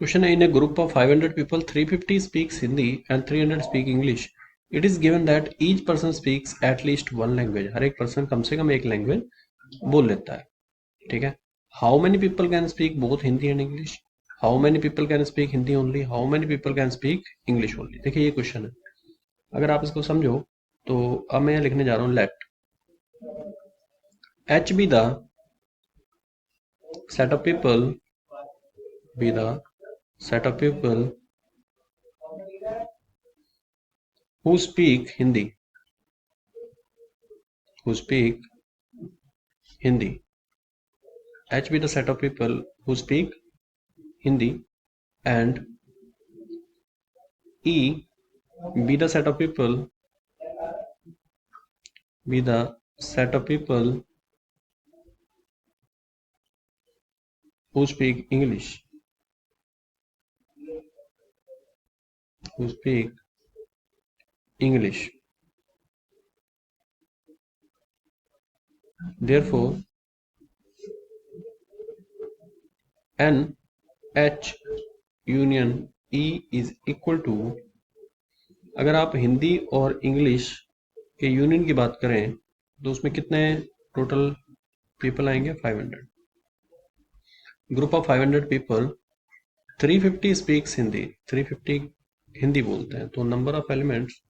Question है in a group of 500 people 350 speaks Hindi and 300 speak English. It is given that each person speaks at least one language. हर एक पर्सन कम से कम एक language बोल लेता है. ठीक है. How many people can speak both Hindi and English? How many people can speak Hindi only? How many people can speak English only? देखिए ये क्वेश्चन है. अगर आप इसको समझो तो अब मैं लिखने जा रहा हूँ let H B the set of people be the set of people who speak Hindi, who speak Hindi. H be the set of people who speak Hindi, and E be the set of people, be the set of people who speak English, who speak English. Therefore N H union E is equal to, अगर आप हिंदी और English के union की बात करें तो उसमें कितने टोटल पीपल आएंगे? 500. Group of 500 people, 350 speaks Hindi, 350 Hindi बोलते हैं, तो number of elements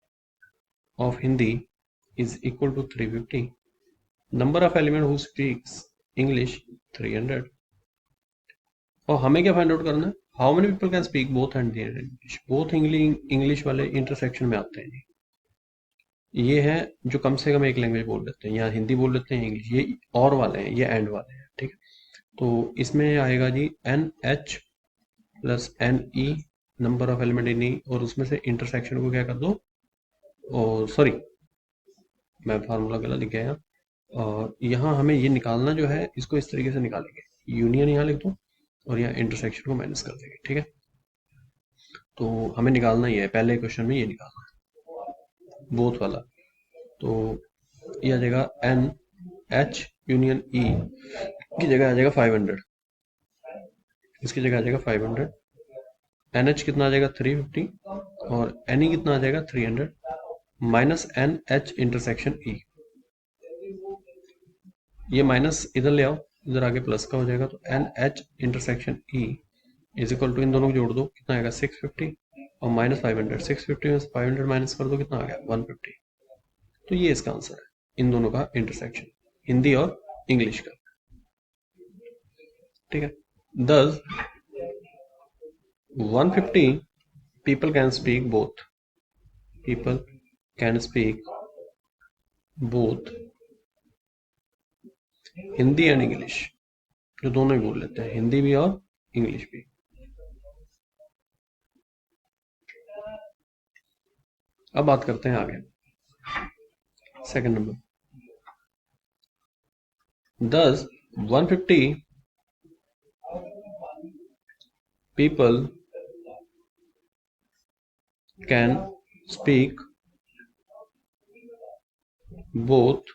of Hindi is equal to 350. Number of element who speaks English 300. और हमें क्या फाइंड आउट करना है? How many people can speak both Hindi and English? Both English वाले इंटरसेक्शन में आते हैं जी. ये है जो कम से कम एक लैंग्वेज बोल लेते हैं, या हिंदी बोल लेते हैं इंग्लिश. ये और वाले हैं, ये एंड वाले हैं. ठीक है. तो इसमें आएगा जी N H plus N E, number of element in E, और उसमें से इंटरसेक्शन को क्या कर दो, और सॉरी मैं फार्मूला गलत लिख गया यहाँ. और यहाँ हमें ये निकालना जो है, इसको इस तरीके से निकालेंगे, यूनियन यहाँ लिख दो और यहाँ इंटरसेक्शन को माइनस कर देंगे. ठीक है. तो हमें निकालना ही है, पहले क्वेश्चन में ये निकालना है बोथ वाला. तो ये आ जाएगा एन एच यूनियन ई की जगह आ जाएगा 500, इसकी जगह आ जाएगा 500. एन एच कितना आ जाएगा 350, और एन ई कितना आ जाएगा 300, minus N H intersection E. ये माइनस इधर ले आओ, इधर आगे प्लस का हो जाएगा. तो N H intersection E is equal to, इन दोनों को जोड़ दो, कितना आएगा 650, और माइनस 500. 650 में 500 माइनस कर दो, कितना आ गया 150. तो ये इसका आंसर है, इन दोनों का इंटरसेक्शन, हिंदी और इंग्लिश का. ठीक है. 10 150 people can speak both, people can speak both Hindi and English, जो दोनों ही बोल लेते हैं, हिंदी भी और इंग्लिश भी. अब बात करते हैं आगे, second number. 10 150 people can speak both,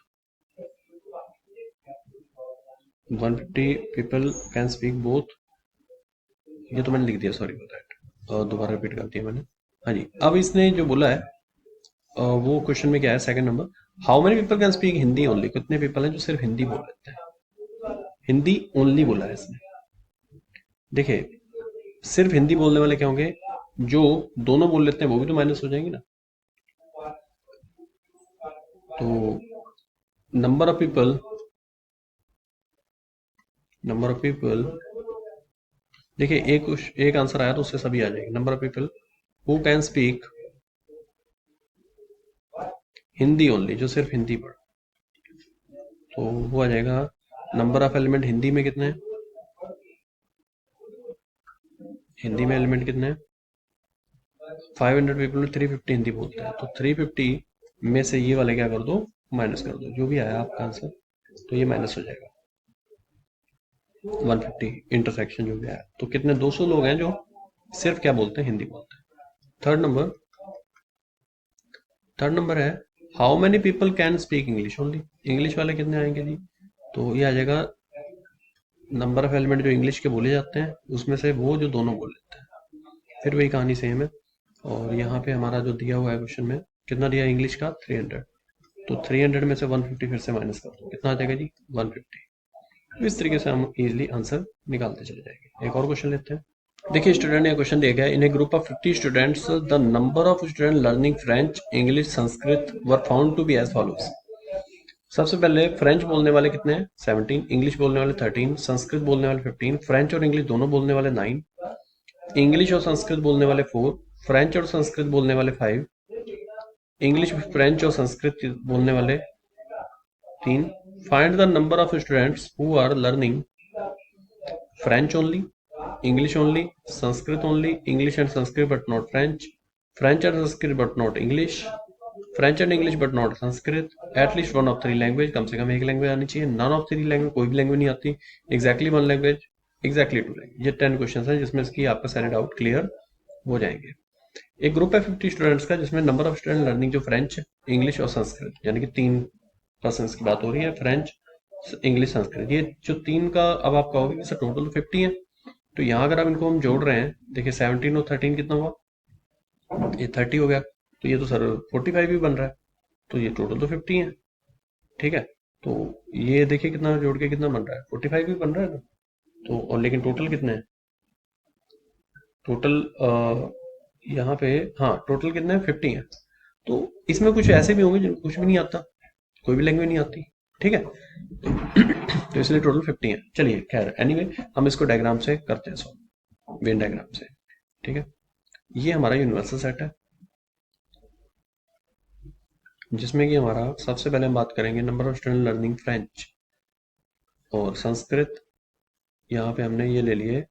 150 people can speak both. ये तो मैंने लिख दिया, सॉरी फॉर दैट, और दोबारा रिपीट कर दिया मैंने. हाँ जी. अब इसने जो बोला है वो क्वेश्चन में क्या है, second number, how many people can speak Hindi only? कितने पीपल हैं जो सिर्फ हिंदी बोल लेते हैं? हिंदी ओनली बोला है इसने. देखिए सिर्फ हिंदी बोलने वाले क्या होंगे? जो दोनों बोल लेते हैं वो भी तो माइनस हो जाएंगे ना. तो नंबर ऑफ पीपल देखिए एक आंसर आया तो उससे सभी आ जाएंगे. Number of people who can speak Hindi only, जो सिर्फ हिंदी पढ़, तो वो आ जाएगा. नंबर ऑफ एलिमेंट हिंदी में कितने हैं? हिंदी में एलिमेंट कितने हैं? 500 पीपल में 350 हिंदी बोलते हैं, तो 350 में से ये वाले क्या कर दो, माइनस कर दो, जो भी आया आपका आंसर, तो ये माइनस हो जाएगा 150 इंटरसेक्शन जो भी आया. तो कितने 200 लोग हैं जो सिर्फ क्या बोलते हैं, हिंदी बोलते हैं. थर्ड नंबर है how many people can speak English only? English वाले कितने आएंगे जी? तो ये आ जाएगा नंबर ऑफ एलिमेंट जो इंग्लिश के बोले जाते हैं उसमें से वो जो दोनों बोल लेते हैं, फिर वही कहानी सेम है। और यहाँ पे हमारा जो दिया हुआ है क्वेश्चन में, कितना दिया है इंग्लिश का 300, तो 300 में से 150 फिर से माइनस कर दो, कितना आ जाएगा जी 150। तो इस तरीके से हम इजीली आंसर निकालते चले जाएंगे। एक और क्वेश्चन लेते हैं। देखिए स्टूडेंट ने क्वेश्चन दिया गया है, in a group of 50 students the number of student learning French English Sanskrit were found to be as follows. सबसे पहले फ्रेंच बोलने वाले कितने हैं 17, इंग्लिश बोलने वाले 13, संस्कृत बोलने वाले 15, फ्रेंच और इंग्लिश दोनों बोलने वाले 9, इंग्लिश और संस्कृत बोलने वाले 4, फ्रेंच और संस्कृत बोलने वाले 5, इंग्लिश फ्रेंच और संस्कृत बोलने वाले 3। Find the number of students who are learning French only, English only, Sanskrit only, English and Sanskrit but not French, French and Sanskrit but not English, French and English but not Sanskrit, at least one of three language, कम से कम एक language आनी चाहिए, none of three language, कोई भी language नहीं आती, exactly one language, exactly two language। ये 10 question हैं जिसमें इसकी आपका सारे डाउट क्लियर हो जाएंगे। एक ग्रुप है 50 स्टूडेंट्स का जिसमें नंबर ऑफ स्टूडेंट लर्निंग जो फ्रेंच, इंग्लिश और संस्कृत, यानी कि 3 पर्सन की बात हो रही है, फ्रेंच, इंग्लिश, संस्कृत, ये जो 3 का अब आप कहोगे कि सर टोटल तो 50 है, तो यहाँ अगर आप इनको हम जोड़ रहे हैं, देखिए 17 और 13 कितना हुआ, ये 30 हो गया, तो ये तो सर 45 भी बन रहा है, तो ये टोटल तो 50 है। ठीक है, तो ये देखिए कितना जोड़ के कितना बन रहा है, 45 भी बन रहा है ना, तो और लेकिन टोटल कितने हैं, टोटल यहाँ पे, हाँ टोटल कितने हैं 50 है। तो इसमें कुछ ऐसे भी होंगे जिनको कुछ भी नहीं आता, कोई भी लैंग्वेज नहीं आती। ठीक है, तो इसलिए टोटल 50 है। चलिए खैर एनीवे हम इसको डायग्राम से करते हैं सॉल्व, वेन डायग्राम से। ठीक है, ये हमारा यूनिवर्सल सेट है जिसमें कि हमारा सबसे पहले हम बात करेंगे number of student learning French और संस्कृत। यहाँ पे हमने ये ले लिए,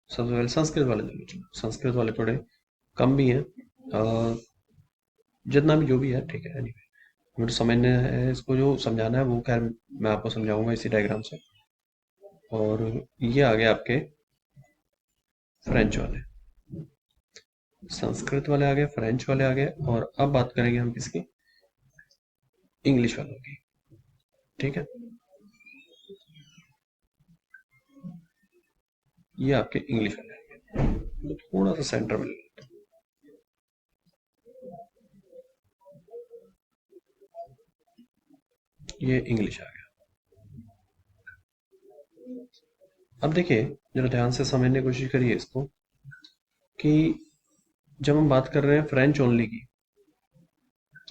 सबसे पहले संस्कृत वाले ले लीजिए, संस्कृत वाले थोड़े कम भी हैं, जितना भी जो भी है ठीक है। एनीवे मुझे समझने है, इसको जो समझाना है वो खैर मैं आपको समझाऊंगा इसी डायग्राम से। और ये आ गए आपके फ्रेंच वाले, संस्कृत वाले आ गए, फ्रेंच वाले आ गए, और अब बात करेंगे हम किसकी, इंग्लिश वालों की। ठीक है, ये आपके इंग्लिश वाले आएंगे, तो थोड़ा सा सेंटर में ले लेता हूं। ये इंग्लिश आ गया। अब देखिए जरा ध्यान से समझने की कोशिश करिए इसको, कि जब हम बात कर रहे हैं फ्रेंच ओनली की,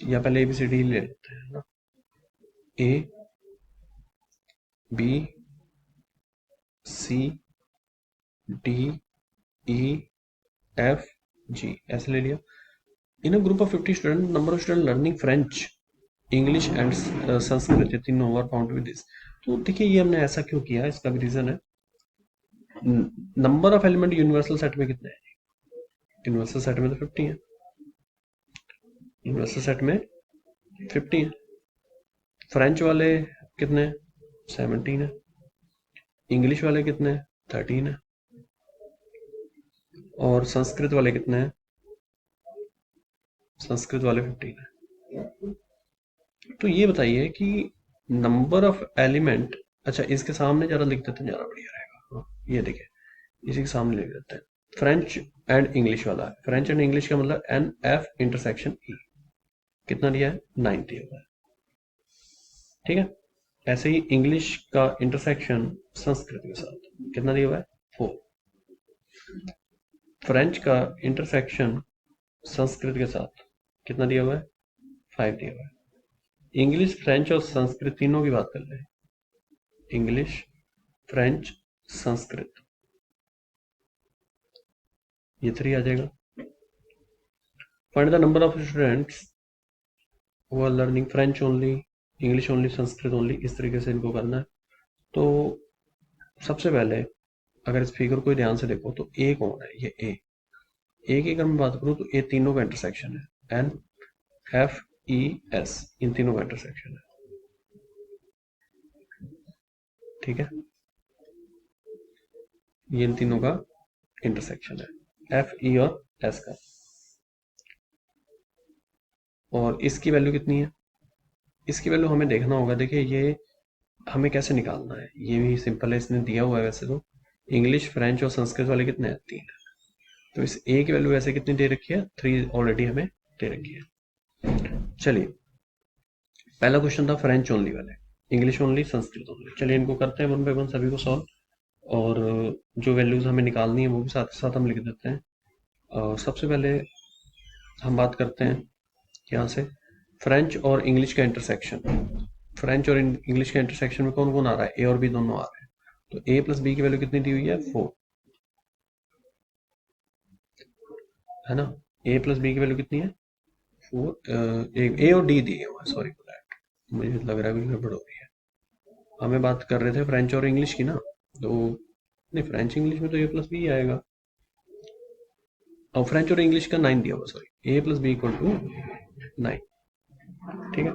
या पहले एबीसीडी ले लेते हैं ना, A B C D E F G ऐसे ले लिया। In a group of 50 student number of student learning French English and Sanskrit, ये तीनों वर फाउंड विद दिस। तो देखिए ये हमने ऐसा क्यों किया, इसका भी रीजन है। Number of element universal set में कितने हैं, यूनिवर्सल सेट में तो 50 है, यूनिवर्सल सेट में 50 है। फ्रेंच वाले कितने, 17 है। इंग्लिश वाले कितने, 13 है। और संस्कृत वाले कितने हैं, संस्कृत वाले 15 है। तो ये बताइए कि नंबर ऑफ एलिमेंट, अच्छा इसके सामने जरा लिख देते हैं, जरा बढ़िया रहेगा। हाँ, ये देखिए इसी के सामने लिख देते हैं, फ्रेंच एंड इंग्लिश वाला है, फ्रेंच एंड इंग्लिश का मतलब एन एफ इंटरसेक्शन ई, कितना दिया है 90 होगा। ठीक है, ऐसे ही इंग्लिश का इंटरसेक्शन संस्कृत के साथ कितना दिया हुआ है 4, फ्रेंच का इंटरसेक्शन संस्कृत के साथ कितना दिया हुआ है 5 दिया हुआ है। इंग्लिश फ्रेंच और संस्कृत तीनों की बात कर रहे हैं, इंग्लिश फ्रेंच संस्कृत, ये 3 आ जाएगा। Find the number of students who are learning French only, English only, Sanskrit only, इस तरीके से इनको करना है। तो सबसे पहले अगर इस फिगर को ध्यान से देखो तो ए कौन है, ये ए की अगर मैं बात करूं तो ए तीनों का इंटरसेक्शन है, एन एफ ई एस, इन तीनों का इंटरसेक्शन है। ठीक है, ये इन तीनों का इंटरसेक्शन है, एफ ई और एस का। और इसकी वैल्यू कितनी है, इसकी वैल्यू हमें देखना होगा। देखिए ये हमें कैसे निकालना है, ये भी सिंपल है, इसने दिया हुआ है वैसे तो। इंग्लिश, फ्रेंच और संस्कृत वाले कितने हैं, 3। तो इस ए की वैल्यू वैसे कितनी दे रखी है, 3 ऑलरेडी हमें दे रखी है। चलिए, पहला क्वेश्चन था फ्रेंच ओनली वाले, इंग्लिश ओनली, संस्कृत ओनली। चलिए इनको करते हैं वन बाय वन सभी को सॉल्व, और जो वैल्यूज हमें निकालनी है वो भी साथ साथ हम लिख देते हैं। सबसे पहले हम बात करते हैं यहाँ से फ्रेंच और इंग्लिश का इंटरसेक्शन। फ्रेंच और इंग्लिश के इंटरसेक्शन में कौन कौन आ रहा है, ए और बी दोनों आ रहे हैं। तो ए प्लस बी की वैल्यू कितनी दी हुई है, 4, है ना। ए प्लस बी की वैल्यू कितनी है, 4। ए और डी दिए हुए, सॉरी फॉर दैट, मुझे लग रहा है कुछ गड़बड़ हो रही है। हमें बात कर रहे थे फ्रेंच और इंग्लिश की ना, तो नहीं, फ्रेंच इंग्लिश में तो ए प्लस बी आएगा, और फ्रेंच और इंग्लिश का 9 दिया हुआ, sorry, A plus B equal to 9। ठीक है,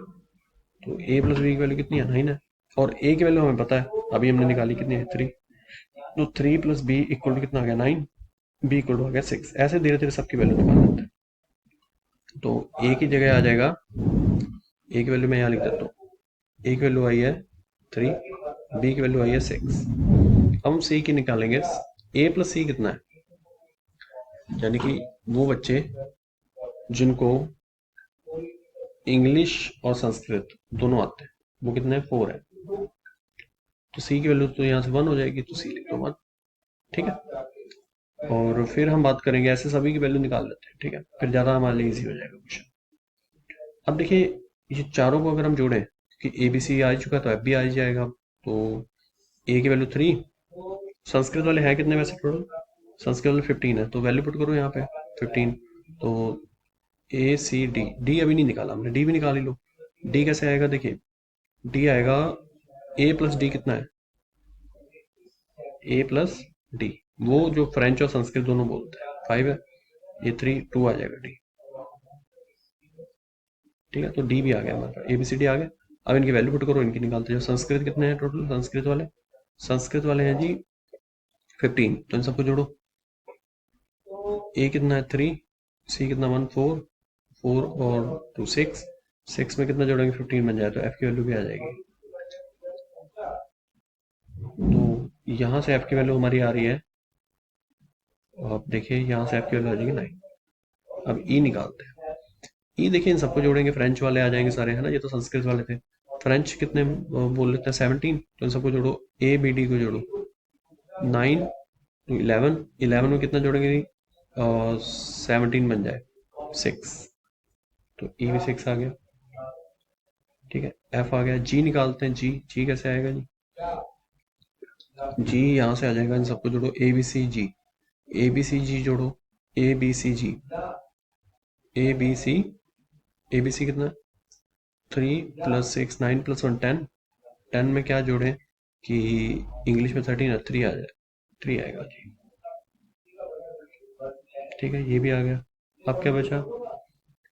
तो ए प्लस बी की वैल्यू कितनी है, 9 है, और ए की वैल्यू हमें पता है, अभी हमने निकाली, कितनी है, 3। तो 3 प्लस बी इक्वल टू कितना आ गया, 9। बी इक्वल टू आ गया 6। ऐसे धीरे धीरे सबकी वैल्यू निकाल लेते हैं। तो ए की जगह आ जाएगा, ए की वैल्यू मैं यहाँ लिख देता हूँ, ए की वैल्यू आई है 3, बी की वैल्यू आई है 6। अब हम सी की निकालेंगे। ए प्लस सी कितना है, यानी कि वो बच्चे जिनको इंग्लिश और संस्कृत दोनों आते हैं, वो कितने हैं, 4 है। तो सी की वैल्यू तो यहाँ से 1 हो जाएगी, तो सी लिख दो 1। ठीक है, और फिर हम बात करेंगे, ऐसे सभी की वैल्यू निकाल लेते हैं, ठीक है, फिर ज़्यादा हमारे लिए ईजी हो जाएगा क्वेश्चन। अब देखिए, ये चारों को अगर हम जोड़ें, कि ए बी सी आ चुका तो एफ भी आ ही जाएगा। तो ए की वैल्यू 3, संस्कृत वाले हैं कितने वैसे टोटल, संस्कृत वाले 15 है, तो वैल्यू पुट करो यहाँ पे 15। तो ए सी डी, डी अभी नहीं निकाला हमने, डी भी निकाल ही लो। डी कैसे आएगा, देखिए, डी आएगा ए प्लस डी, कितना है, ए प्लस डी, वो जो फ्रेंच और संस्कृत दोनों बोलते हैं, 5 है, ये 3, 2 आ जाएगा डी। ठीक है, तो डी भी आ गया हमारे पास, ए बी सी डी आ गया। अब इनकी वैल्यू पुट करो, इनकी निकालते जाओ। संस्कृत कितने हैं टोटल, संस्कृत वाले हैं जी 15, तो इन सबको जोड़ो। ए कितना है, 3, सी कितना 1, 4, 4 और 2 6, 6 में कितना जोड़ेंगे, 15 बन जाए, तो एफ की वैल्यू भी आ जाएगी। तो यहाँ से एफ की वैल्यू हमारी आ रही है, आप देखिए यहाँ से एफ की वैल्यू आ जाएगी 9। अब ई निकालते हैं। ई देखिए, इन सबको जोड़ेंगे, फ्रेंच वाले आ जाएंगे सारे, है ना, ये तो संस्कृत वाले थे। फ्रेंच कितने बोल लेते हैं, 17, तो इन सबको जोड़ो, ए बी डी को जोड़ो, 9 तो 11, 11 में कितना जोड़ेंगे, 17 बन जाए, 6, तो ई भी 6 आ गया। ठीक है, एफ आ गया। जी निकालते हैं, जी, जी कैसे आएगा जी, जी यहाँ से आ जाएगा, इन सबको जोड़ो, A B C G, A B C G जोड़ो, A B C G, A B C, A B C कितना, 3 प्लस 6 9 प्लस 1 10, 10 में क्या जोड़ें कि इंग्लिश में 13 है, 3 आ जाए, 3 आएगा जी। ठीक है, ये भी आ गया। अब क्या बचा,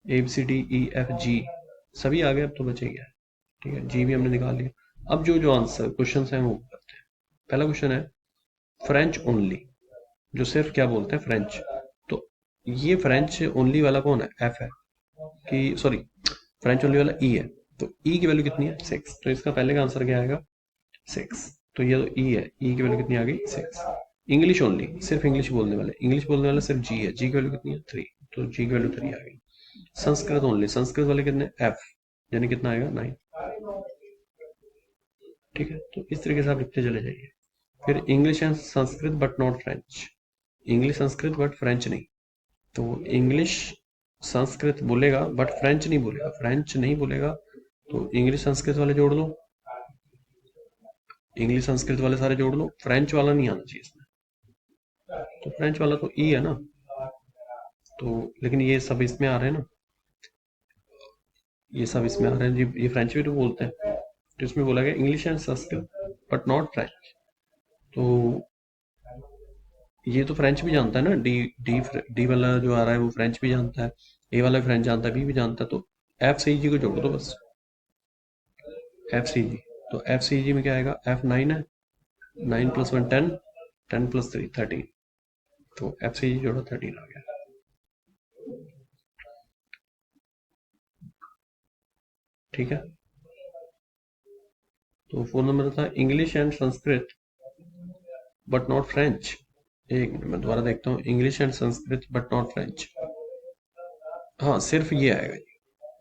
A B C D E F G, सभी आ गए, अब तो बचे क्या। ठीक है, जी भी हमने निकाल लिया। अब जो जो आंसर क्वेश्चन हैं वो करते हैं। पहला क्वेश्चन है फ्रेंच ओनली, जो सिर्फ क्या बोलते हैं, फ्रेंच। तो ये फ्रेंच ओनली वाला कौन है, एफ है, कि सॉरी, फ्रेंच ओनली वाला ई है। तो ई की वैल्यू कितनी है, 6, तो इसका पहले का आंसर क्या आएगा, 6। तो ये तो ई है, ई की वैल्यू कितनी आ गई, 6। इंग्लिश ओनली, सिर्फ इंग्लिश बोलने वाले, इंग्लिश बोलने वाला सिर्फ जी है, जी की वैल्यू कितनी है, 3, तो जी की वैल्यू 3 आ गई। संस्कृत ओनली, संस्कृत वाले कितने, एफ, यानी कितना आएगा, 9। ठीक है, तो इस तरीके से आप लिखते चले जाइए। फिर English and Sanskrit but not French, English Sanskrit but French नहीं। तो इंग्लिश संस्कृत बोलेगा बट फ्रेंच नहीं बोलेगा, फ्रेंच नहीं बोलेगा, तो इंग्लिश संस्कृत वाले जोड़ लो, इंग्लिश संस्कृत वाले सारे जोड़ लो, फ्रेंच वाला नहीं आना चाहिए इसमें। तो फ्रेंच वाला तो ई है ना, तो लेकिन ये सब इसमें आ रहे हैं ना, ये सब इसमें आ रहे हैं जी, ये फ्रेंच भी तो बोलते हैं, तो इसमें बोला गया English and Sanskrit but not French. तो ये तो फ्रेंच भी जानता है ना, डी, डी डी वाला जो आ रहा है वो फ्रेंच भी जानता है, ए वाला भी फ्रेंच जानता है, बी भी जानता है, तो एफ सी जी को जोड़ दो बस, एफ सी जी। तो एफ सी जी में क्या आएगा, एफ 9 है, 9 प्लस 1 10, 10 प्लस 3 13, तो एफ सी जी जोड़ा 13 आ गया। ठीक है, तो 4 नंबर था English and Sanskrit but not French. एक मिनट मैं दोबारा देखता हूँ, English and Sanskrit but not French. हाँ सिर्फ ये आएगा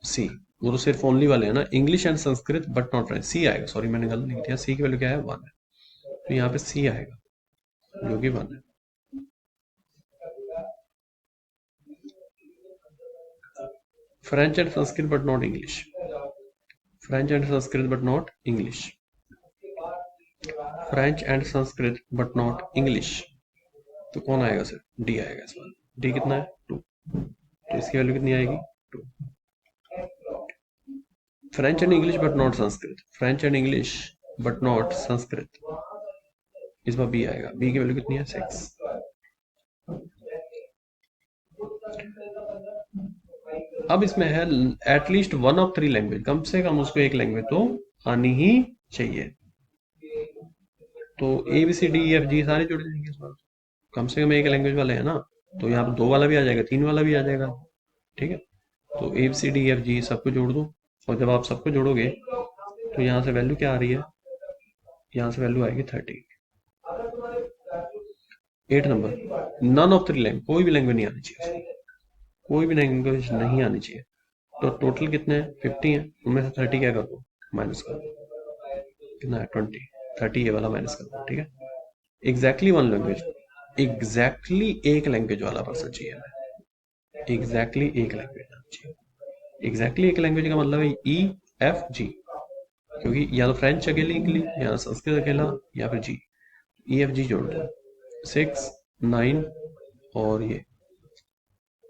सी, वो तो सिर्फ ओनली वाले हैं ना, English and Sanskrit but not French, C आएगा। सॉरी मैंने गलत लिख दिया, सी की वैल्यू क्या है 1 है, तो यहाँ पे सी आएगा जो कि 1 है। French and Sanskrit but not English, French and Sanskrit but not English, French and Sanskrit but not English, तो कौन आएगा सर? डी आएगा इस बार। डी कितना है 2, तो इसकी वैल्यू कितनी आएगी 2। French and English but not Sanskrit, French and English but not Sanskrit, इस बार बी आएगा। बी की वैल्यू कितनी है 6। अब इसमें है एटलीस्ट 1 ऑफ 3 लैंग्वेज, कम से कम उसको एक लैंग्वेज तो आनी ही चाहिए। तो A B C D E F G सारे जुड़ जाएंगे इस बार, कम से कम एक लैंग्वेज वाले हैं ना, तो यहाँ पे 2 वाला भी आ जाएगा, 3 वाला भी आ जाएगा। ठीक है, तो A B C D E F G सबको जोड़ दो, और जब आप सबको जोड़ोगे तो यहाँ से वैल्यू क्या आ रही है, यहाँ से वैल्यू आएगी 30। 8 नंबर नन ऑफ 3 लैंग्वेज, कोई भी लैंग्वेज नहीं आनी चाहिए, कोई भी लैंग्वेज नहीं आनी चाहिए। तो टोटल कितने हैं 50 है, उनमें से 30 क्या कर दो माइनस कर दो, कितना है 20, 30 ये वाला माइनस कर दो। ठीक है, एग्जैक्टली 1 लैंग्वेज, एग्जैक्टली एक लैंग्वेज वाला पर्सन चाहिए हमें, एग्जैक्टली एक लैंग्वेज चाहिए। एग्जैक्टली एक लैंग्वेज का मतलब है ई एफ जी, क्योंकि या तो फ्रेंच अकेली निकली, या संस्कृत अकेला, या फिर जी, ई एफ जी जोड़ दो, 6 9 और ये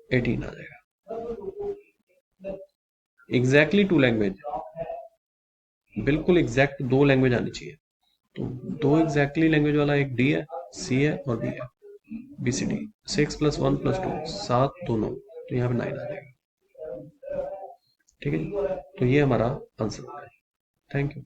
18 आ जाएगा। एग्जैक्टली 2 लैंग्वेज, बिल्कुल एग्जैक्ट 2 लैंग्वेज आनी चाहिए। तो 2 एग्जैक्टली लैंग्वेज वाला एक डी है, सी है और बी है, बी सी डी। 6 + 1 + 2 7 2 9, तो यहाँ पे 9 आ जाएगा। ठीक है जी, तो ये हमारा आंसर है। Thank you.